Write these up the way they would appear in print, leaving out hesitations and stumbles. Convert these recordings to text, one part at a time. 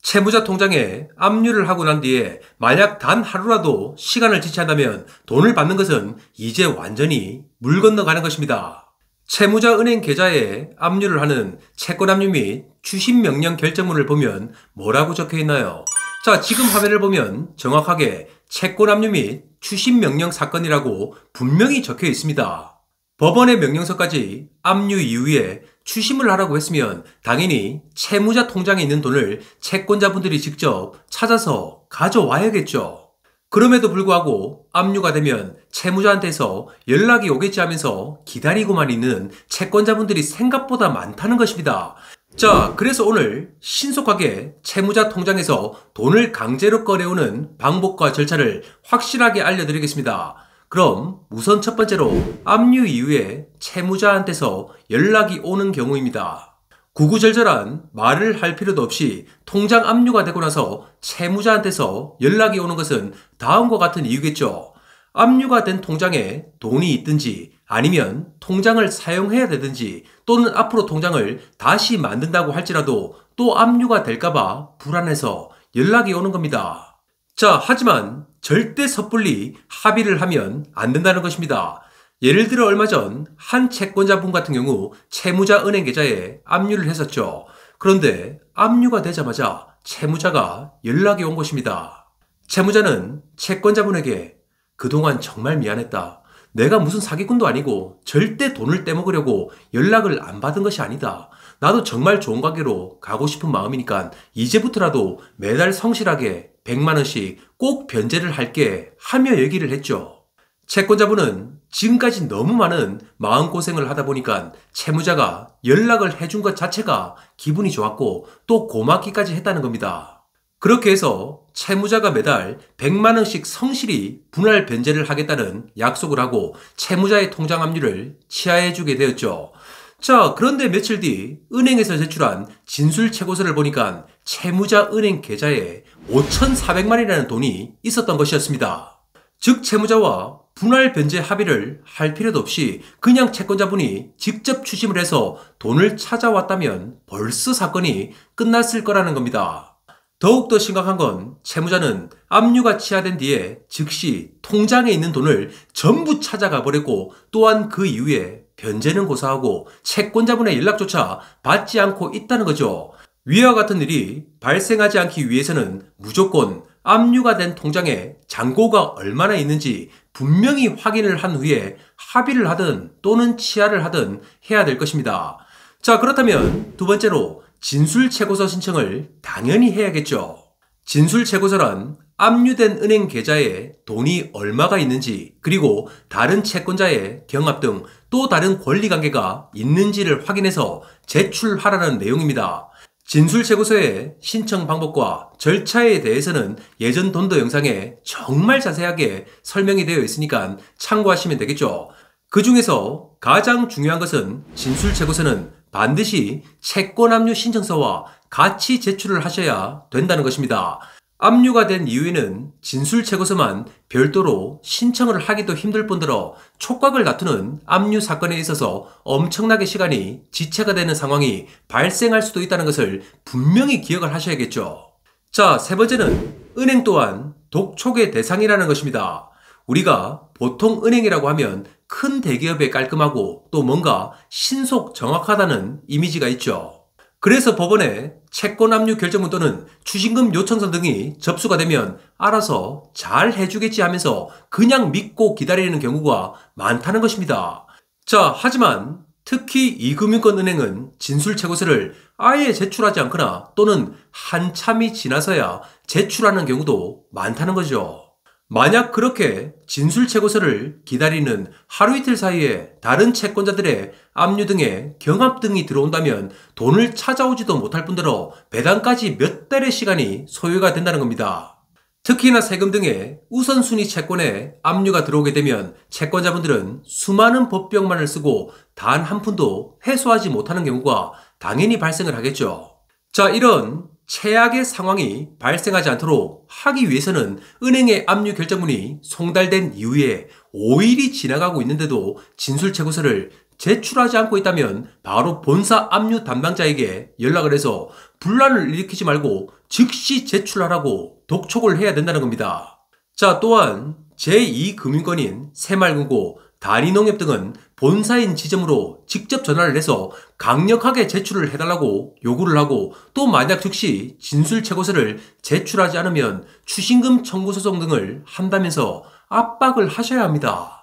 채무자 통장에 압류를 하고 난 뒤에 만약 단 하루라도 시간을 지체한다면 돈을 받는 것은 이제 완전히 물 건너가는 것입니다. 채무자 은행 계좌에 압류를 하는 채권 압류 및 추심 명령 결정문을 보면 뭐라고 적혀 있나요? 자, 지금 화면을 보면 정확하게 채권 압류 및 추심 명령 사건이라고 분명히 적혀 있습니다. 법원의 명령서까지 압류 이후에 추심을 하라고 했으면 당연히 채무자 통장에 있는 돈을 채권자분들이 직접 찾아서 가져와야겠죠. 그럼에도 불구하고 압류가 되면 채무자한테서 연락이 오겠지 하면서 기다리고만 있는 채권자분들이 생각보다 많다는 것입니다. 자, 그래서 오늘 신속하게 채무자 통장에서 돈을 강제로 꺼내오는 방법과 절차를 확실하게 알려드리겠습니다. 그럼 우선 첫 번째로 압류 이후에 채무자한테서 연락이 오는 경우입니다. 구구절절한 말을 할 필요도 없이 통장 압류가 되고 나서 채무자한테서 연락이 오는 것은 다음과 같은 이유겠죠. 압류가 된 통장에 돈이 있든지 아니면 통장을 사용해야 되든지 또는 앞으로 통장을 다시 만든다고 할지라도 또 압류가 될까봐 불안해서 연락이 오는 겁니다. 자, 하지만 절대 섣불리 합의를 하면 안 된다는 것입니다. 예를 들어 얼마 전 한 채권자분 같은 경우 채무자 은행 계좌에 압류를 했었죠. 그런데 압류가 되자마자 채무자가 연락이 온 것입니다. 채무자는 채권자분에게 그동안 정말 미안했다. 내가 무슨 사기꾼도 아니고 절대 돈을 떼먹으려고 연락을 안 받은 것이 아니다. 나도 정말 좋은 관계로 가고 싶은 마음이니까 이제부터라도 매달 성실하게 100만 원씩 꼭 변제를 할게 하며 얘기를 했죠. 채권자분은 지금까지 너무 많은 마음고생을 하다 보니까 채무자가 연락을 해준 것 자체가 기분이 좋았고 또 고맙기까지 했다는 겁니다. 그렇게 해서 채무자가 매달 100만 원씩 성실히 분할 변제를 하겠다는 약속을 하고 채무자의 통장 압류를 취하해주게 되었죠. 자, 그런데 며칠 뒤 은행에서 제출한 진술채고서를 보니까 채무자 은행 계좌에 5,400만이라는 돈이 있었던 것이었습니다. 즉 채무자와 분할 변제 합의를 할 필요도 없이 그냥 채권자분이 직접 추심을 해서 돈을 찾아왔다면 벌써 사건이 끝났을 거라는 겁니다. 더욱더 심각한 건 채무자는 압류가 취하된 뒤에 즉시 통장에 있는 돈을 전부 찾아가 버렸고 또한 그 이후에 변제는 고사하고 채권자분의 연락조차 받지 않고 있다는 거죠. 위와 같은 일이 발생하지 않기 위해서는 무조건 압류가 된 통장에 잔고가 얼마나 있는지 분명히 확인을 한 후에 합의를 하든 또는 취하를 하든 해야 될 것입니다. 자, 그렇다면 두 번째로 진술채고서 신청을 당연히 해야겠죠. 진술채고서란 압류된 은행 계좌에 돈이 얼마가 있는지 그리고 다른 채권자의 경합 등 또 다른 권리관계가 있는지를 확인해서 제출하라는 내용입니다. 진술채고서의 신청 방법과 절차에 대해서는 예전 돈도 영상에 정말 자세하게 설명이 되어 있으니까 참고하시면 되겠죠. 그 중에서 가장 중요한 것은 진술채고서는 반드시 채권 압류 신청서와 같이 제출을 하셔야 된다는 것입니다. 압류가 된 이후에는 진술채고서만 별도로 신청을 하기도 힘들 뿐더러 촉각을 다투는 압류 사건에 있어서 엄청나게 시간이 지체가 되는 상황이 발생할 수도 있다는 것을 분명히 기억을 하셔야겠죠. 자, 세 번째는 은행 또한 독촉의 대상이라는 것입니다. 우리가 보통 은행이라고 하면 큰 대기업에 깔끔하고 또 뭔가 신속 정확하다는 이미지가 있죠. 그래서 법원에 채권 압류 결정문 또는 추징금 요청서 등이 접수가 되면 알아서 잘 해주겠지 하면서 그냥 믿고 기다리는 경우가 많다는 것입니다. 자, 하지만 특히 이금융권은행은 진술채고서를 아예 제출하지 않거나 또는 한참이 지나서야 제출하는 경우도 많다는 거죠. 만약 그렇게 진술채고서를 기다리는 하루 이틀 사이에 다른 채권자들의 압류 등의 경합 등이 들어온다면 돈을 찾아오지도 못할 뿐더러 배당까지 몇 달의 시간이 소요가 된다는 겁니다. 특히나 세금 등의 우선순위 채권에 압류가 들어오게 되면 채권자분들은 수많은 법병만을 쓰고 단 한 푼도 회수하지 못하는 경우가 당연히 발생을 하겠죠. 자, 이런 최악의 상황이 발생하지 않도록 하기 위해서는 은행의 압류 결정문이 송달된 이후에 5일이 지나가고 있는데도 진술채고서를 제출하지 않고 있다면 바로 본사 압류 담당자에게 연락을 해서 분란을 일으키지 말고 즉시 제출하라고 독촉을 해야 된다는 겁니다. 자, 또한 제2금융권인 새마을금고, 다리농협 등은 본사인 지점으로 직접 전화를 해서 강력하게 제출을 해달라고 요구를 하고, 또 만약 즉시 진술체고서를 제출하지 않으면 추신금 청구 소송 등을 한다면서 압박을 하셔야 합니다.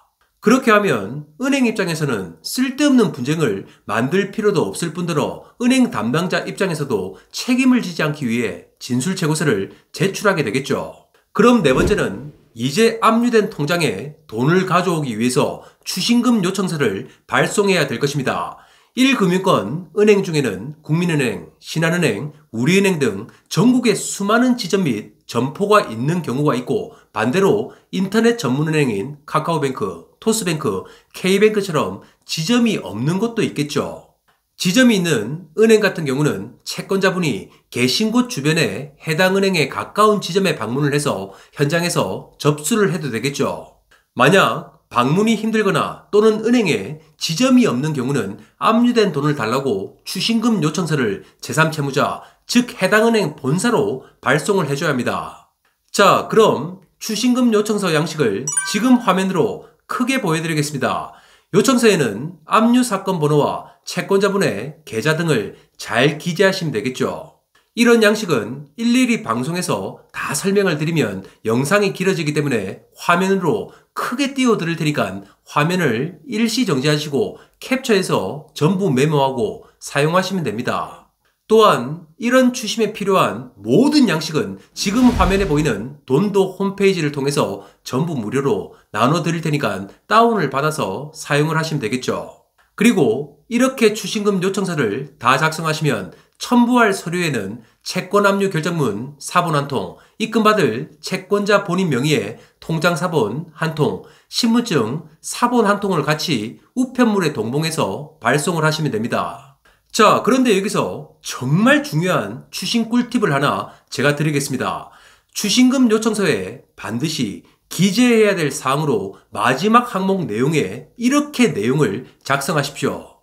그렇게 하면 은행 입장에서는 쓸데없는 분쟁을 만들 필요도 없을 뿐더러 은행 담당자 입장에서도 책임을 지지 않기 위해 진술체고서를 제출하게 되겠죠. 그럼 네 번째는 이제 압류된 통장에 돈을 가져오기 위해서 추신금 요청서를 발송해야 될 것입니다. 1금융권 은행 중에는 국민은행, 신한은행, 우리은행 등 전국에 수많은 지점 및 점포가 있는 경우가 있고, 반대로 인터넷 전문은행인 카카오뱅크, 토스뱅크, K뱅크처럼 지점이 없는 곳도 있겠죠. 지점이 있는 은행 같은 경우는 채권자분이 계신 곳 주변에 해당 은행에 가까운 지점에 방문을 해서 현장에서 접수를 해도 되겠죠. 만약 방문이 힘들거나 또는 은행에 지점이 없는 경우는 압류된 돈을 달라고 추신금 요청서를 제3채무자, 즉 해당 은행 본사로 발송을 해줘야 합니다. 자, 그럼 추신금 요청서 양식을 지금 화면으로 크게 보여드리겠습니다. 요청서에는 압류 사건 번호와 채권자분의 계좌 등을 잘 기재하시면 되겠죠. 이런 양식은 일일이 방송에서 다 설명을 드리면 영상이 길어지기 때문에 화면으로 크게 띄워드릴 테니까 화면을 일시 정지하시고 캡처해서 전부 메모하고 사용하시면 됩니다. 또한 이런 추심에 필요한 모든 양식은 지금 화면에 보이는 돈도 홈페이지를 통해서 전부 무료로 나눠드릴 테니까 다운을 받아서 사용을 하시면 되겠죠. 그리고 이렇게 추신금 요청서를 다 작성하시면 첨부할 서류에는 채권 압류 결정문 사본 한 통, 입금받을 채권자 본인 명의의 통장 사본 한 통, 신분증 사본 한 통을 같이 우편물에 동봉해서 발송을 하시면 됩니다. 자, 그런데 여기서 정말 중요한 추신 꿀팁을 하나 제가 드리겠습니다. 추신금 요청서에 반드시 기재해야 될 사항으로 마지막 항목 내용에 이렇게 내용을 작성하십시오.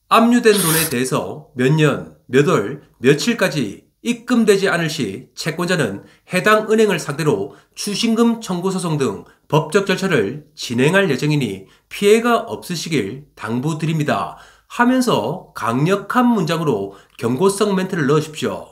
압류된 돈에 대해서 몇 년, 몇 월, 며칠까지 입금되지 않을 시 채권자는 해당 은행을 상대로 추신금 청구 소송 등 법적 절차를 진행할 예정이니 피해가 없으시길 당부드립니다. 하면서 강력한 문장으로 경고성 멘트를 넣으십시오.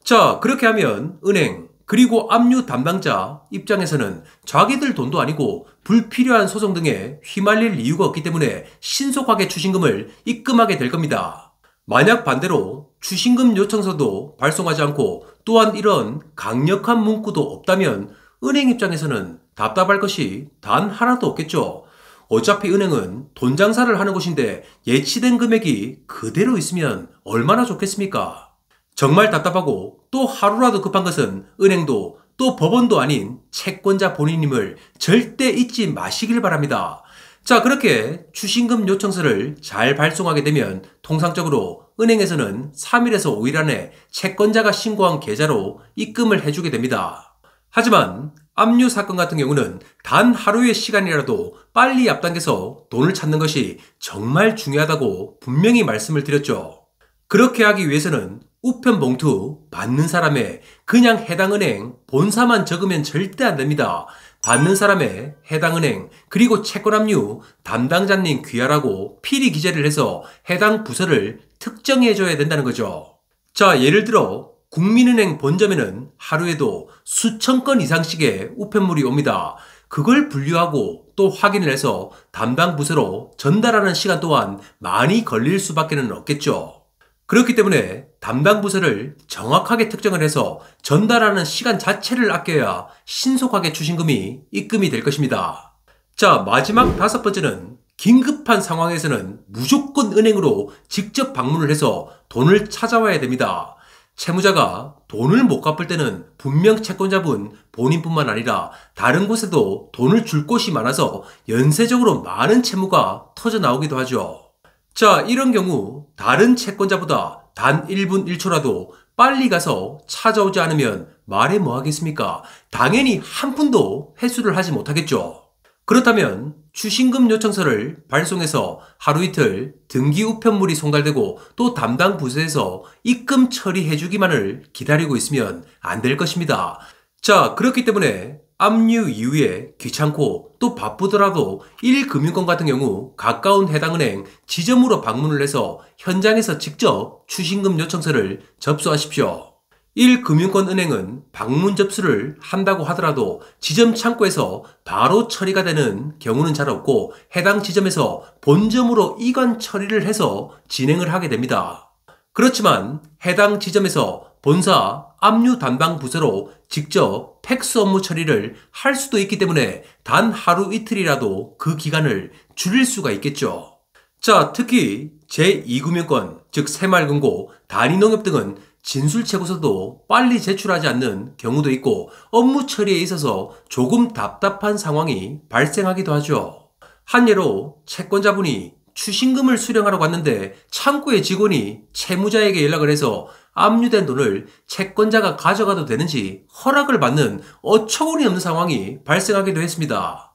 자, 그렇게 하면 은행 그리고 압류 담당자 입장에서는 자기들 돈도 아니고 불필요한 소송 등에 휘말릴 이유가 없기 때문에 신속하게 추신금을 입금하게 될 겁니다. 만약 반대로 추신금 요청서도 발송하지 않고 또한 이런 강력한 문구도 없다면 은행 입장에서는 답답할 것이 단 하나도 없겠죠. 어차피 은행은 돈 장사를 하는 곳인데 예치된 금액이 그대로 있으면 얼마나 좋겠습니까? 정말 답답하고 또 하루라도 급한 것은 은행도 또 법원도 아닌 채권자 본인임을 절대 잊지 마시길 바랍니다. 자, 그렇게 추신금 요청서를 잘 발송하게 되면 통상적으로 은행에서는 3일에서 5일 안에 채권자가 신고한 계좌로 입금을 해주게 됩니다. 하지만 압류 사건 같은 경우는 단 하루의 시간이라도 빨리 앞당겨서 돈을 찾는 것이 정말 중요하다고 분명히 말씀을 드렸죠. 그렇게 하기 위해서는 우편 봉투 받는 사람의 그냥 해당 은행 본사만 적으면 절대 안 됩니다. 받는 사람의 해당 은행 그리고 채권 압류 담당자님 귀하라고 필히 기재를 해서 해당 부서를 특정해 줘야 된다는 거죠. 자, 예를 들어 국민은행 본점에는 하루에도 수천 건 이상씩의 우편물이 옵니다. 그걸 분류하고 또 확인을 해서 담당 부서로 전달하는 시간 또한 많이 걸릴 수밖에 없겠죠. 그렇기 때문에 담당 부서를 정확하게 특정을 해서 전달하는 시간 자체를 아껴야 신속하게 추신금이 입금이 될 것입니다. 자, 마지막 다섯 번째는 긴급한 상황에서는 무조건 은행으로 직접 방문을 해서 돈을 찾아와야 됩니다. 채무자가 돈을 못 갚을 때는 분명 채권자분 본인뿐만 아니라 다른 곳에도 돈을 줄 곳이 많아서 연쇄적으로 많은 채무가 터져 나오기도 하죠. 자, 이런 경우 다른 채권자보다 단 1분 1초라도 빨리 가서 찾아오지 않으면 말해 뭐 하겠습니까? 당연히 한 푼도 회수를 하지 못하겠죠. 그렇다면 추신금 요청서를 발송해서 하루 이틀 등기 우편물이 송달되고 또 담당 부서에서 입금 처리해주기만을 기다리고 있으면 안 될 것입니다. 자, 그렇기 때문에 압류 이후에 귀찮고 또 바쁘더라도 1금융권 같은 경우 가까운 해당 은행 지점으로 방문을 해서 현장에서 직접 추신금 요청서를 접수하십시오. 1금융권 은행은 방문 접수를 한다고 하더라도 지점 창구에서 바로 처리가 되는 경우는 잘 없고 해당 지점에서 본점으로 이관 처리를 해서 진행을 하게 됩니다. 그렇지만 해당 지점에서 본사 압류 담당 부서로 직접 팩스 업무 처리를 할 수도 있기 때문에 단 하루 이틀이라도 그 기간을 줄일 수가 있겠죠. 자, 특히 제2금융권, 즉 새마을금고, 단위농협 등은 진술체고서도 빨리 제출하지 않는 경우도 있고 업무 처리에 있어서 조금 답답한 상황이 발생하기도 하죠. 한 예로 채권자분이 추신금을 수령하러 갔는데 창구의 직원이 채무자에게 연락을 해서 압류된 돈을 채권자가 가져가도 되는지 허락을 받는 어처구니 없는 상황이 발생하기도 했습니다.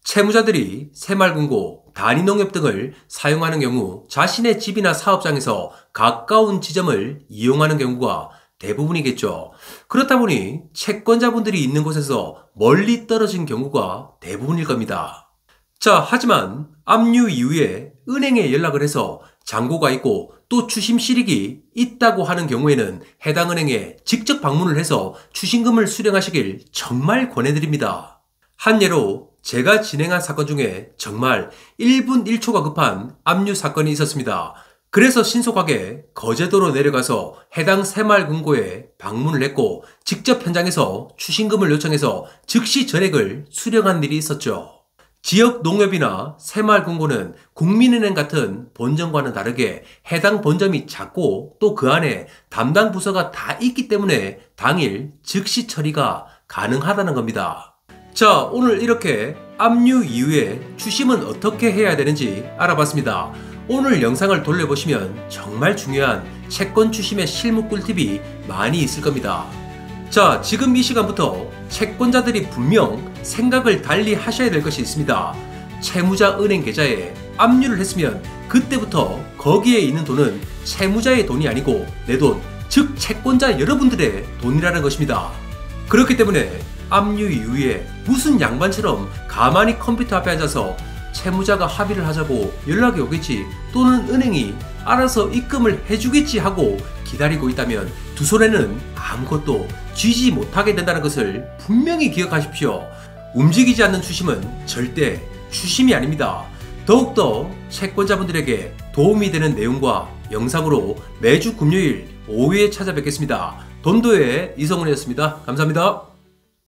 채무자들이 새마을금고, 단위농협 등을 사용하는 경우 자신의 집이나 사업장에서 가까운 지점을 이용하는 경우가 대부분이겠죠. 그렇다 보니 채권자분들이 있는 곳에서 멀리 떨어진 경우가 대부분일 겁니다. 자, 하지만 압류 이후에 은행에 연락을 해서 잔고가 있고 또 추심 실익이 있다고 하는 경우에는 해당 은행에 직접 방문을 해서 추신금을 수령하시길 정말 권해드립니다. 한 예로 제가 진행한 사건 중에 정말 1분 1초가 급한 압류 사건이 있었습니다. 그래서 신속하게 거제도로 내려가서 해당 새마을금고에 방문을 했고 직접 현장에서 추신금을 요청해서 즉시 전액을 수령한 일이 있었죠. 지역 농협이나 새마을금고는 국민은행 같은 본점과는 다르게 해당 본점이 작고 또 그 안에 담당 부서가 다 있기 때문에 당일 즉시 처리가 가능하다는 겁니다. 자, 오늘 이렇게 압류 이후에 추심은 어떻게 해야 되는지 알아봤습니다. 오늘 영상을 돌려보시면 정말 중요한 채권 추심의 실무 꿀팁이 많이 있을 겁니다. 자, 지금 이 시간부터 채권자들이 분명 생각을 달리 하셔야 될 것이 있습니다. 채무자 은행 계좌에 압류를 했으면 그때부터 거기에 있는 돈은 채무자의 돈이 아니고 내 돈, 즉 채권자 여러분들의 돈이라는 것입니다. 그렇기 때문에 압류 이후에 무슨 양반처럼 가만히 컴퓨터 앞에 앉아서 채무자가 합의를 하자고 연락이 오겠지 또는 은행이 알아서 입금을 해주겠지 하고 기다리고 있다면 두 손에는 아무것도 쥐지 못하게 된다는 것을 분명히 기억하십시오. 움직이지 않는 추심은 절대 추심이 아닙니다. 더욱더 채권자분들에게 도움이 되는 내용과 영상으로 매주 금요일 오후에 찾아뵙겠습니다. 돈도의 이성훈이었습니다. 감사합니다.